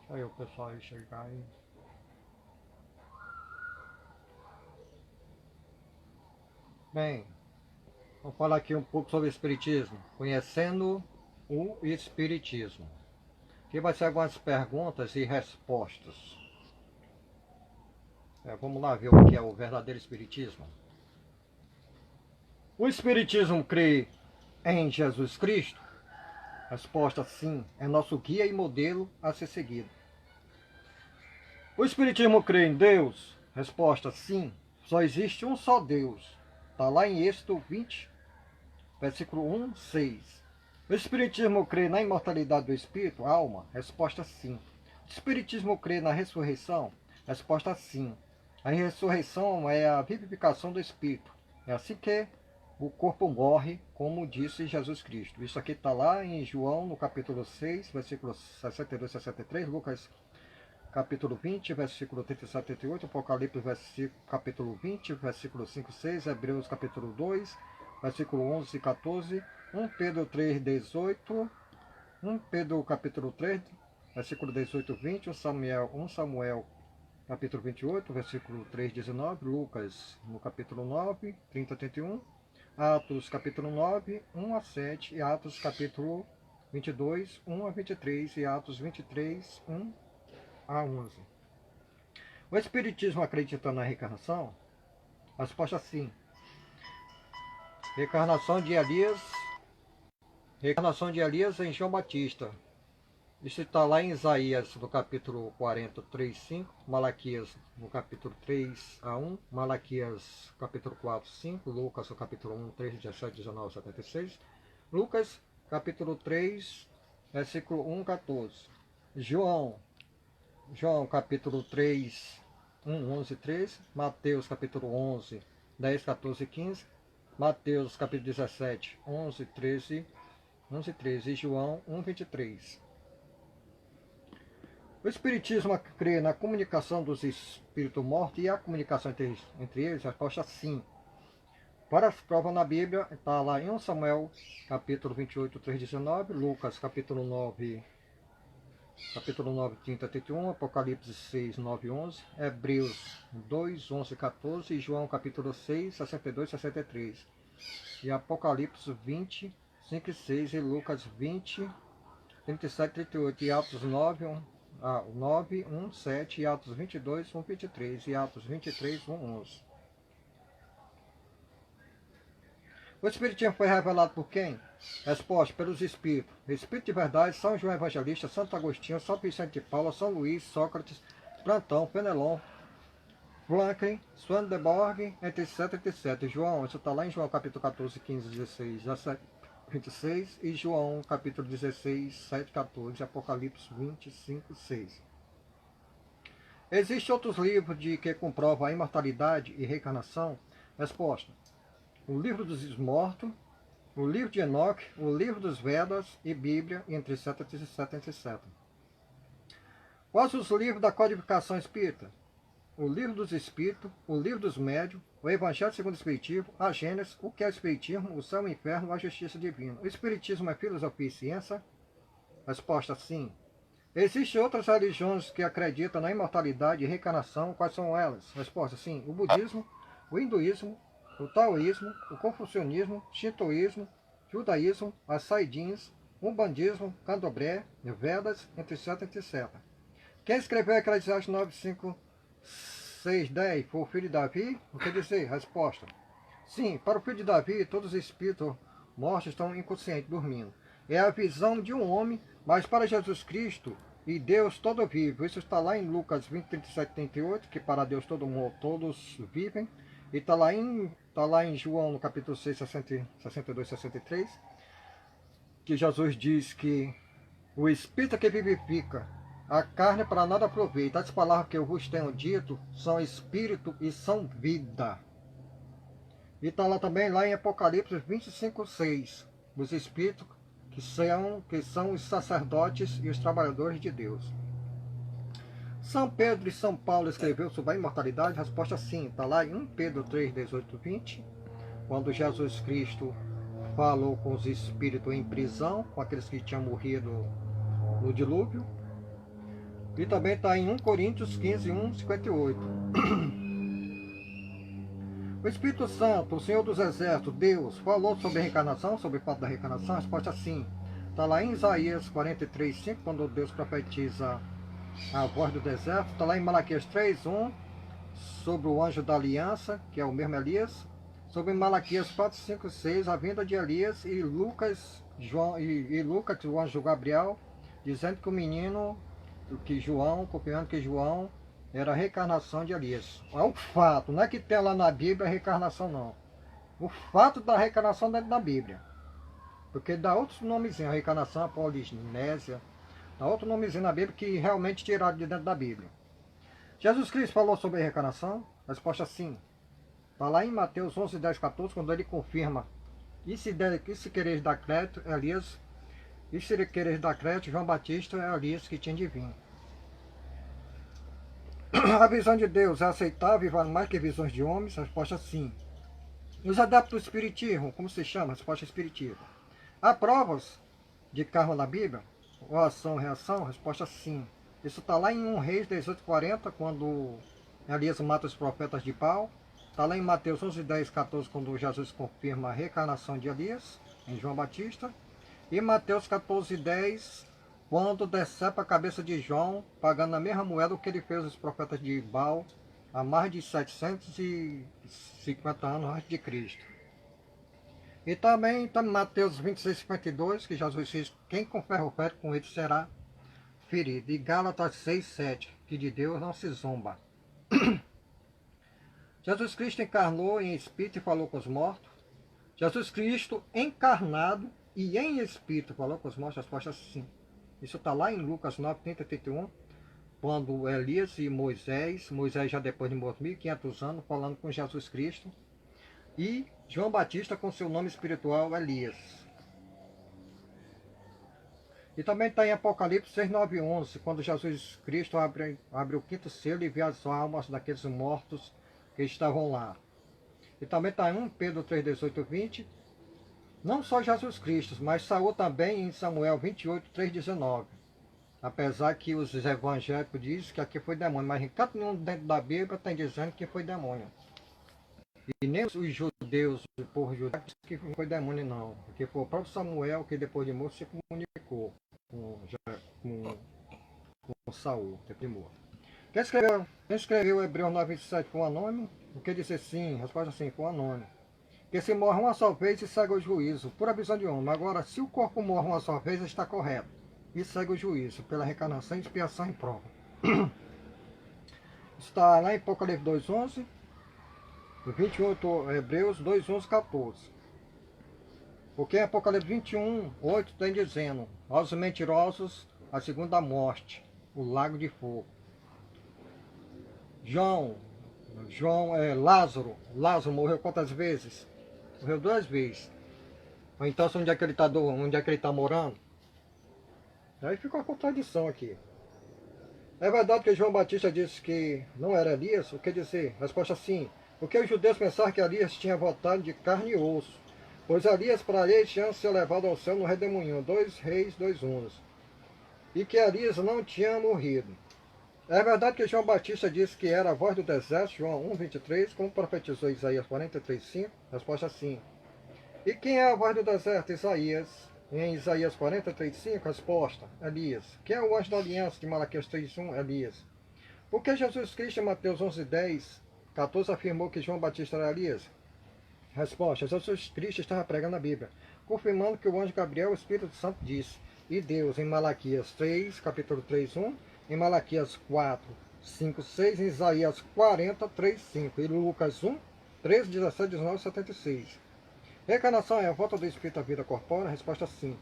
Aí o pessoal aí chegar aí. Bem, vamos falar aqui um pouco sobre o Espiritismo. Conhecendo o Espiritismo. Aqui vai ser algumas perguntas e respostas. Vamos lá ver o que é o verdadeiro Espiritismo. O Espiritismo crê em Jesus Cristo? Resposta: sim, é nosso guia e modelo a ser seguido. O Espiritismo crê em Deus? Resposta: sim, só existe um só Deus. Está lá em Êxodo 20, versículo 1, 6. O Espiritismo crê na imortalidade do espírito, alma? Resposta: sim. O Espiritismo crê na ressurreição? Resposta: sim. A ressurreição é a vivificação do espírito. É assim que o corpo morre, como disse Jesus Cristo. Isso aqui está lá em João, no capítulo 6, versículos 62 e 63, Lucas capítulo 20, versículo 37 e 38, Apocalipse, capítulo 20, versículo 5 e 6, Hebreus, capítulo 2, versículo 11 e 14, 1 Pedro 3, 18, 1 Pedro, capítulo 3, versículo 18 e 20, 1 Samuel, capítulo 28, versículo 3, 19, Lucas, no capítulo 9, 30 a 31, Atos, capítulo 9, 1 a 7, e Atos, capítulo 22, 1 a 23, e Atos 23, 1 a 11. O Espiritismo acredita na reencarnação? Resposta: sim. Reencarnação de Elias em João Batista. Isso está lá em Isaías, no capítulo 40, 3, 5, Malaquias, no capítulo 3 a 1, Malaquias, capítulo 4, 5, Lucas, no capítulo 1, 3, 17, 19, 76, Lucas, capítulo 3, versículo 1, 14, João, capítulo 3, 1, 11, 13, Mateus, capítulo 11, 10, 14 e 15, Mateus, capítulo 17, 11, 13, 13 e João 1, 23. O Espiritismo crê na comunicação dos espíritos mortos e a comunicação entre eles? A resposta: sim. Para as provas na Bíblia, está lá em 1 Samuel, capítulo 28, 3, 19, Lucas, capítulo 9, 30, 31, Apocalipse 6, 9, 11, Hebreus 2, 11, 14 e João, capítulo 6, 62, 63. E Apocalipse 20, 5 e 6 e Lucas 20, 37, 38 e Atos 9, 1, 7 e Atos 22, 1, 23 e Atos 23, 1, 11. O Espiritismo foi revelado por quem? Resposta: pelos Espíritos. Espírito de Verdade, São João Evangelista, Santo Agostinho, São Vicente de Paula, São Luís, Sócrates, Plantão, Penelon, Franklin, Swedenborg, etc. João, isso está lá em João capítulo 14, 15, 16, 17, 26 e João capítulo 16, 7, 14, Apocalipse 25, 6. Existem outros livros que comprovam a imortalidade e reencarnação? Resposta: o livro dos mortos, o livro de Enoque, o livro dos Vedas e Bíblia, entre 77. Quais os livros da codificação espírita? O livro dos Espíritos, o livro dos Médios, o Evangelho segundo o Espiritismo, a Gênesis, o que é o Espiritismo, o céu e o inferno, a justiça divina. O Espiritismo é filosofia e ciência? Resposta: sim. Existem outras religiões que acreditam na imortalidade e reencarnação. Quais são elas? Resposta: sim. O budismo, o hinduísmo, o taoísmo, o confucionismo, shintoísmo, judaísmo, as saidins, umbandismo, candomblé, vedas, etc. Quem escreveu Eclesiastes 9, 5, 6, 10 foi o filho de Davi? O que dizer? Resposta: sim, para o filho de Davi, todos os espíritos mortos estão inconscientes, dormindo. É a visão de um homem, mas para Jesus Cristo e Deus todo vive. Isso está lá em Lucas 20, 37, 38, que para Deus todos vivem. E está lá em João, no capítulo 6, 62, 63, que Jesus diz que o Espírito que vivifica a carne para nada aproveita. As palavras que eu vos tenho dito são Espírito e são vida. E está lá também, lá em Apocalipse 25, 6, os Espíritos que são os sacerdotes e os trabalhadores de Deus. São Pedro e São Paulo escreveu sobre a imortalidade? Resposta: sim, está lá em 1 Pedro 3, 18, 20, quando Jesus Cristo falou com os espíritos em prisão, com aqueles que tinham morrido no dilúvio. E também está em 1 Coríntios 15, 1, 58. O Espírito Santo, o Senhor dos Exércitos, Deus, falou sobre a reencarnação, sobre o fato da reencarnação? A resposta é sim. Está lá em Isaías 43, 5, quando Deus profetiza a voz do deserto. Está lá em Malaquias 3, 1, sobre o anjo da aliança, que é o mesmo Elias. Sobre Malaquias 4, 5, 6, a vinda de Elias. E Lucas, Lucas, o anjo Gabriel, dizendo que o menino, que João, confirmando que João era a reencarnação de Elias. É um fato, não é que tem lá na Bíblia a reencarnação, não. O fato da reencarnação dentro da Bíblia. Porque dá outros nomezinhos, a reencarnação, a polinésia, dá outro nomezinho na Bíblia que realmente tiraram de dentro da Bíblia. Jesus Cristo falou sobre a reencarnação? A resposta é sim. Está lá em Mateus 11, 10, 14, quando ele confirma: e se quereis dar crédito, Elias, e se quereis dar crédito, João Batista é Elias que tinha de vir. A visão de Deus é aceitável e vale mais que visões de homens? A resposta é sim. Os adeptos do Espiritismo, como se chama? A resposta é Espiritismo. Há provas de karma na Bíblia? Ou ação e reação? A resposta é sim. Isso está lá em 1 Reis 18:40, quando Elias mata os profetas de Baal. Está lá em Mateus 11, 10, 14, quando Jesus confirma a reencarnação de Elias, em João Batista. E Mateus 14, 10, quando decepa a cabeça de João, pagando a mesma moeda que ele fez aos profetas de Baal, há mais de 750 anos antes de Cristo. E também está em Mateus 26, 52, que Jesus diz: quem com ferro fere, com ele será ferido. E Gálatas 6, 7, que de Deus não se zomba. Jesus Cristo encarnou em espírito e falou com os mortos. Jesus Cristo encarnado e em espírito falou com os mortos. A resposta é sim. Isso está lá em Lucas 9, 30, 31, quando Elias e Moisés já depois de morto 1500 anos, falando com Jesus Cristo, e João Batista com seu nome espiritual Elias. E também está em Apocalipse 6, 9, 11, quando Jesus Cristo abre o quinto selo e vê as almas daqueles mortos que estavam lá. E também está em 1 Pedro 3, 18, 20, não só Jesus Cristo, mas Saul também em Samuel 28, 3, 19. Apesar que os evangélicos dizem que aqui foi demônio, mas em canto nenhum dentro da Bíblia está dizendo que foi demônio. E nem os judeus, o povo judeu, disse que foi demônio não, porque foi o próprio Samuel que depois de morto se comunicou com Saul, depois de morto. Quem escreveu Hebreus 9, 27 foi um anônimo? O que disse sim? Resposta sim, foi um anônimo. Que se morre uma só vez e segue o juízo, pura visão de homem. Agora, se o corpo morre uma só vez, está correto. E segue o juízo, pela reencarnação, expiação e prova. Está lá em Apocalipse 2:11, 28 Hebreus 2:11, 14. Porque em Apocalipse 21:8 tem dizendo: aos mentirosos, a segunda morte, o lago de fogo. Lázaro morreu quantas vezes? Morreu 2 vezes. Então, onde é que ele está morando? Aí fica uma contradição aqui. É verdade que João Batista disse que não era Elias? O que dizer? Resposta sim. Porque os judeus pensaram que Elias tinha voltado de carne e osso. Pois Elias para eles tinha sido levado ao céu no redemoinho, 2 Reis, 2:11. E que Elias não tinha morrido. É verdade que João Batista disse que era a voz do deserto, João 1:23, como profetizou Isaías 43:5? Resposta sim. E quem é a voz do deserto? Isaías. Em Isaías 43:5, resposta: Elias. Quem é o anjo da aliança de Malaquias 3:1? Elias. Por que Jesus Cristo em Mateus 11:10, 14 afirmou que João Batista era Elias? Resposta: Jesus Cristo estava pregando a Bíblia, confirmando que o anjo Gabriel, o Espírito Santo, disse. E Deus em Malaquias 3, capítulo 3:1, em Malaquias 4, 5, 6, em Isaías 40, 3, 5, e Lucas 1, 13, 17, 19, 76. Reencarnação é a volta do espírito à vida corpórea? Resposta sim.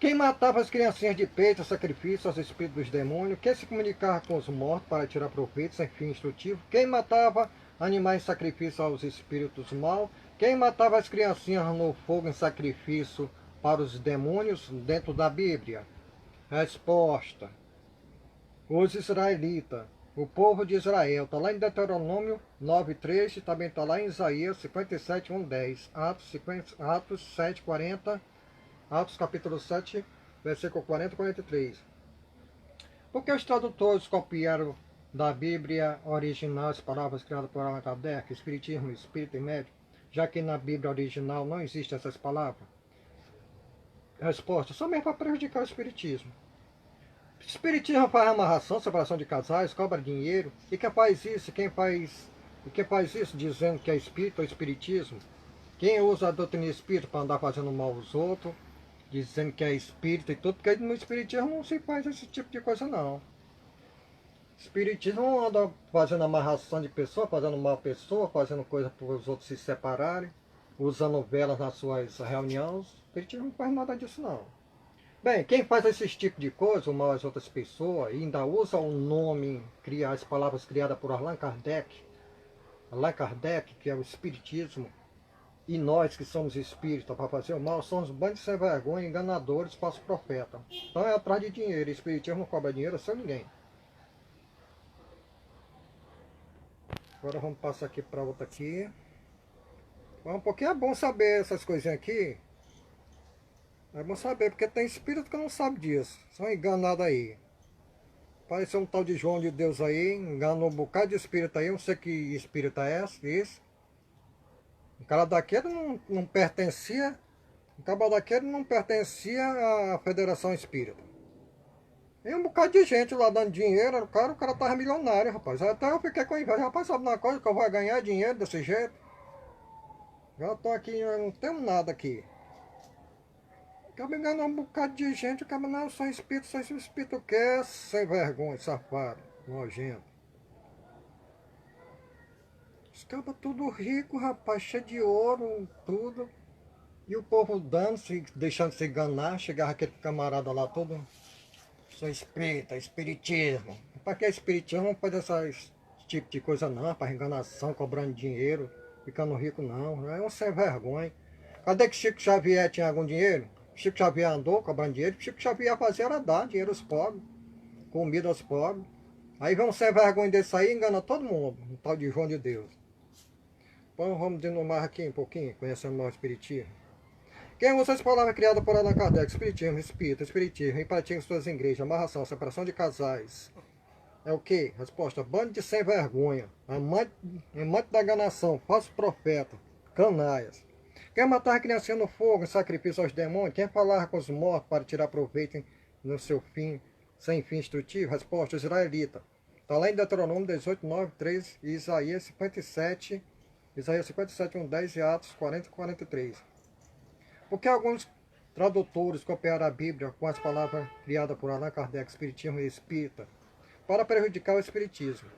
Quem matava as criancinhas de peito, sacrifício aos espíritos dos demônios? Quem se comunicava com os mortos para tirar proveito sem fim instrutivo? Quem matava animais em sacrifício aos espíritos maus? Quem matava as criancinhas no fogo em sacrifício para os demônios dentro da Bíblia? Resposta: os israelitas. O povo de Israel, está lá em Deuteronômio 9:3, também está lá em Isaías 57:1-10, Atos 7:40, Atos capítulo 7, versículo 40 e 43. Porque os tradutores copiaram da Bíblia original as palavras criadas por Allan Kardec, Espiritismo, Espírito e Médium, já que na Bíblia original não existem essas palavras? Resposta: só mesmo para prejudicar o Espiritismo. O Espiritismo faz amarração, separação de casais, cobra dinheiro. E quem faz isso? Quem faz isso dizendo que é espírito ou espiritismo? Quem usa a doutrina espírita para andar fazendo mal aos outros, dizendo que é espírito e tudo, porque no espiritismo não se faz esse tipo de coisa não. Espiritismo não anda fazendo amarração de pessoa, fazendo mal a pessoa, fazendo coisa para os outros se separarem, usando velas nas suas reuniões. Espiritismo não faz nada disso não. Bem, quem faz esse tipo de coisa, o mal às outras pessoas, e ainda usa o nome, as palavras criadas por Allan Kardec, que é o Espiritismo, e nós que somos espíritas para fazer o mal, somos bandos sem vergonha, enganadores, falsos profetas. Então é atrás de dinheiro, o Espiritismo não cobra dinheiro sem ninguém. Agora vamos passar aqui para outra aqui. Um pouquinho é bom saber essas coisinhas aqui. É bom saber, porque tem espírito que não sabe disso. São enganados aí. Parece um tal de João de Deus aí, enganou um bocado de espírito aí. Não sei que espírito é esse. O cara daquele não pertencia. O cara daquele não pertencia à Federação Espírita. E um bocado de gente lá dando dinheiro, o cara tava milionário, rapaz. Até eu fiquei com inveja. Rapaz, sabe uma coisa que eu vou ganhar dinheiro desse jeito? Já tô aqui, eu não tenho nada aqui. Acaba enganando um bocado de gente, acaba não, só o espírito quer, sem vergonha, safado, nojento. Os cabas tudo rico, rapaz, cheio de ouro, tudo. E o povo dando, deixando se enganar, chegava aquele camarada lá todo, sou espírita, espiritismo. Para que espiritismo não pode esse tipo de coisa não, para enganação, cobrando dinheiro, ficando rico não, é um sem vergonha. Cadê que Chico Xavier tinha algum dinheiro? Chico Xavier andou cobrando dinheiro, Chico Xavier fazia era dar dinheiro aos pobres, comida aos pobres. Aí vem um sem vergonha desse aí e engana todo mundo, um tal de João de Deus. Então vamos denomar aqui um pouquinho, conhecendo o espiritismo. Quem usa as palavras criadas por Allan Kardec, espiritismo, espiritismo, e pratica em suas igrejas, amarração, separação de casais, é o quê? Resposta: bando de sem vergonha, amante da enganação, falso profeta, canaias. Quem matar a criancinha no fogo em sacrifício aos demônios? Quem falar com os mortos para tirar proveito no seu fim, sem fim instrutivo? Resposta: israelita. Está lá em Deuteronômio 18, 9, 3 e Isaías 57, 1, 10 e Atos 40, 43. Porque alguns tradutores copiaram a Bíblia com as palavras criadas por Allan Kardec, Espiritismo e Espírita, para prejudicar o Espiritismo.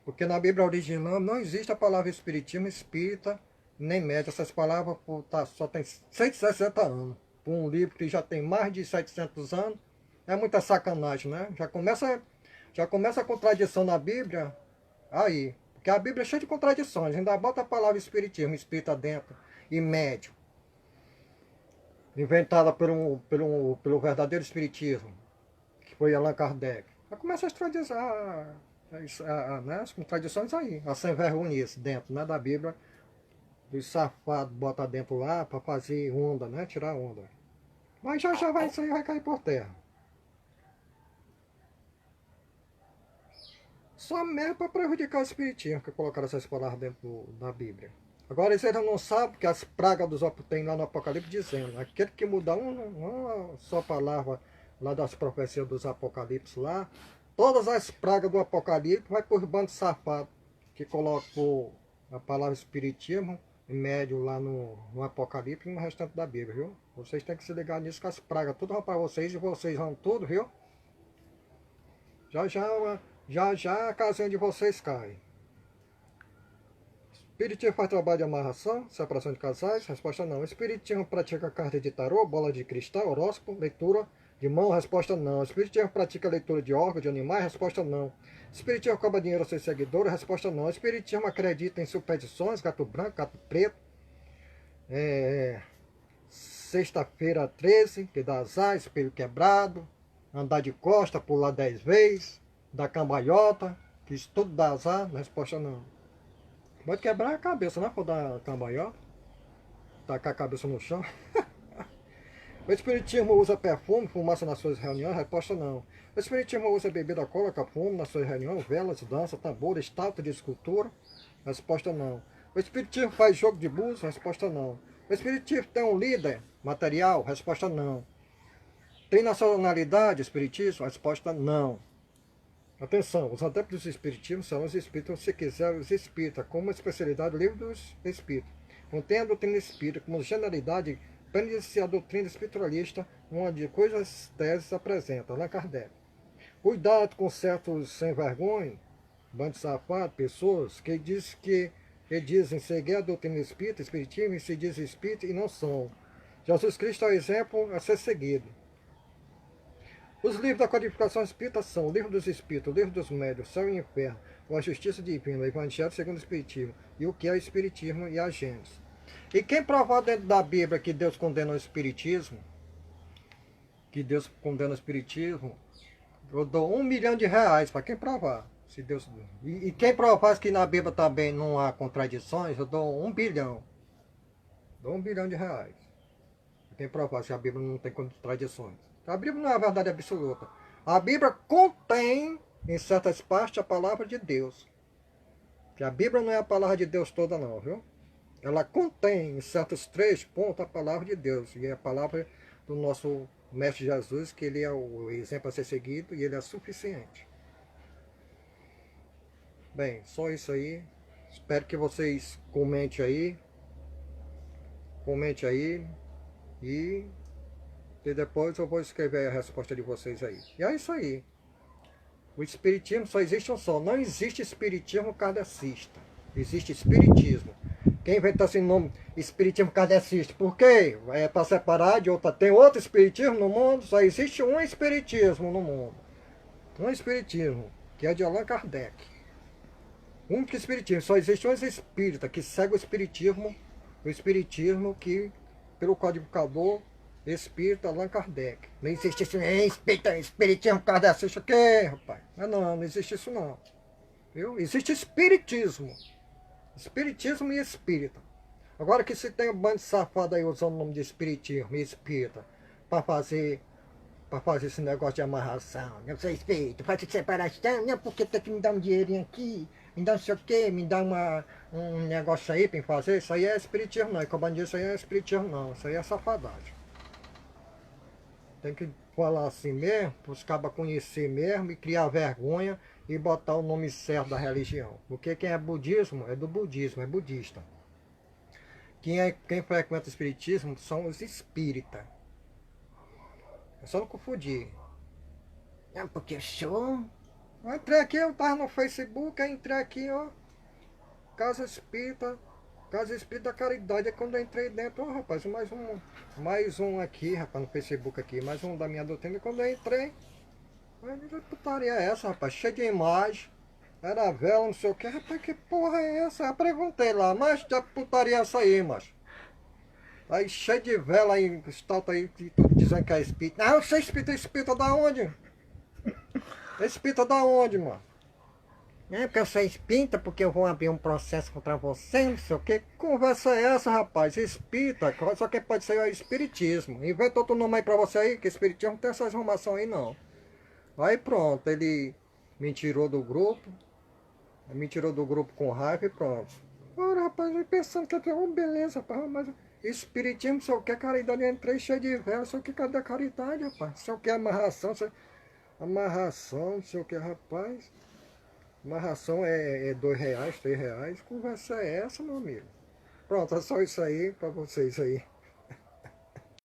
Porque na Bíblia original não existe a palavra Espiritismo, Espírita, nem média. Essas palavras só tem 160 anos. Por um livro que já tem mais de 700 anos, é muita sacanagem, né? Já começa a contradição na Bíblia aí. Porque a Bíblia é cheia de contradições. Ainda bota a palavra Espiritismo, Espírita dentro, e médio. Inventada pelo verdadeiro Espiritismo, que foi Allan Kardec. Já começa né, as contradições aí. A sem vergonhice dentro, né, da Bíblia. Os safados botam dentro lá para fazer onda, né? Tirar onda. Mas já isso aí vai cair por terra. Só mesmo para prejudicar o espiritismo que colocaram essas palavras dentro da Bíblia. Agora eles ainda não sabem que as pragas dos tem lá no Apocalipse dizendo, aquele que mudar uma só palavra lá das profecias dos Apocalipse lá, todas as pragas do Apocalipse vai por bandos safados que colocam a palavra espiritismo médio lá no Apocalipse e no restante da Bíblia, viu? Vocês têm que se ligar nisso, que as pragas tudo vão para vocês e vocês vão tudo, viu? Já a casinha de vocês cai. Espiritismo faz trabalho de amarração, separação de casais? Resposta não. Espiritismo pratica carta de tarô, bola de cristal, horóscopo, leitura de mão? Resposta não. Espiritismo pratica leitura de órgãos de animais? Resposta não. Espiritismo cobra dinheiro aos seus seguidores? Resposta não. Espiritismo acredita em superstições, gato branco, gato preto, sexta-feira 13, que dá azar, espelho quebrado, andar de costa, pular 10 vezes, dar cambalhota, que isso tudo dá azar? Resposta não. Pode quebrar a cabeça, né? For dar cambalhota, tacar a cabeça no chão. O Espiritismo usa perfume, fumaça nas suas reuniões? Resposta não. O Espiritismo usa bebida alcoólica, fumo nas suas reuniões, velas, dança, tambor, estátua de escultura? Resposta não. O Espiritismo faz jogo de búzios? Resposta não. O Espiritismo tem um líder material? Resposta não. Tem nacionalidade Espiritismo? Resposta não. Atenção, os adeptos do Espiritismo são os espíritas, se quiser, os espíritas, como especialidade o livro dos espíritos. Contém a doutrina espírita como generalidade, prende-se a doutrina espiritualista, uma de cujas teses apresenta Allan Kardec. Cuidado com certos sem vergonha, bandos safados, pessoas que dizem seguir a doutrina espírita, espiritismo, e se diz espírita e não são. Jesus Cristo é o exemplo a ser seguido. Os livros da codificação espírita são o Livro dos Espíritos, o Livro dos Médios, o Céu e o Inferno, a Justiça Divina, o Evangelho segundo o Espiritismo, e o que é o Espiritismo e a Gênesis. E quem provar dentro da Bíblia que Deus condena o Espiritismo, eu dou R$1 milhão para quem provar. Se Deus... E quem provar que na Bíblia também não há contradições, eu dou 1 bilhão. Dou R$1 bilhão. Quem provar que a Bíblia não tem contradições. A Bíblia não é a verdade absoluta. A Bíblia contém, em certas partes, a palavra de Deus. Que a Bíblia não é a palavra de Deus toda não, viu? Ela contém, em certos 3 pontos, a palavra de Deus. E é a palavra do nosso Mestre Jesus, que ele é o exemplo a ser seguido e ele é suficiente. Bem, só isso aí. Espero que vocês comentem aí. E depois eu vou escrever a resposta de vocês aí. E é isso aí. O Espiritismo só existe um só. Não existe Espiritismo kardecista. Existe Espiritismo. Quem inventou esse nome Espiritismo kardecista? Por quê? É para separar de outra. Tem outro Espiritismo no mundo? Só existe um Espiritismo no mundo. Um Espiritismo, que é de Allan Kardec. Um único Espiritismo. Só existe um espírita que segue o Espiritismo que, pelo codificador espírita Allan Kardec. Não existe isso, espiritismo kardecista, o quê, rapaz? Não existe isso não. Viu? Existe espiritismo. Espiritismo e espírita. Agora que se tem um bando de safado aí usando o nome de espiritismo e espírita para fazer esse negócio de amarração. Eu sou espírita, faço separação, não porque tem que me dar um dinheirinho aqui, me dá não sei o quê, me dá um negócio aí para fazer. Isso aí é espiritismo não. E como eu disse, isso aí é espiritismo não. Isso aí é safadagem. Tem que falar assim mesmo, para os cabas conhecer mesmo e criar vergonha e botar o nome certo da religião. Porque quem é budismo é do budismo, é budista. Quem frequenta o espiritismo são os espíritas. É só não confundir. Não, porque eu sou... Eu entrei aqui, eu tava no Facebook, aí entrei aqui, ó. Casa Espírita da Caridade. É quando eu entrei dentro, ó, rapaz, mais um aqui, rapaz, no Facebook aqui, mais um da minha doutrina. Quando eu entrei, que putaria é essa, rapaz? Cheio de imagem, era vela, não sei o que, rapaz, que porra é essa? Eu perguntei lá, mas que putaria é essa aí, macho? Aí cheio de vela aí, estátua aí, dizendo que é espírita. Não, eu sou espírita da onde? Espírita da onde, mano? É porque eu sou espírita, porque eu vou abrir um processo contra você, não sei o que. Conversa é essa, rapaz? Espírita, só que pode ser o espiritismo. Inventa outro nome aí pra você aí, que espiritismo não tem essa informação aí não. Aí pronto, ele me tirou do grupo com raiva e pronto. Ora, rapaz, eu pensando que eu beleza, rapaz, mas espiritismo, sei o que, caridade, eu entrei cheio de véu, sei o que, cadê a caridade, rapaz? Sei o que, amarração, não sei o que, rapaz. Amarração é R$2, R$3. Conversa é essa, meu amigo? Pronto, é só isso aí pra vocês aí.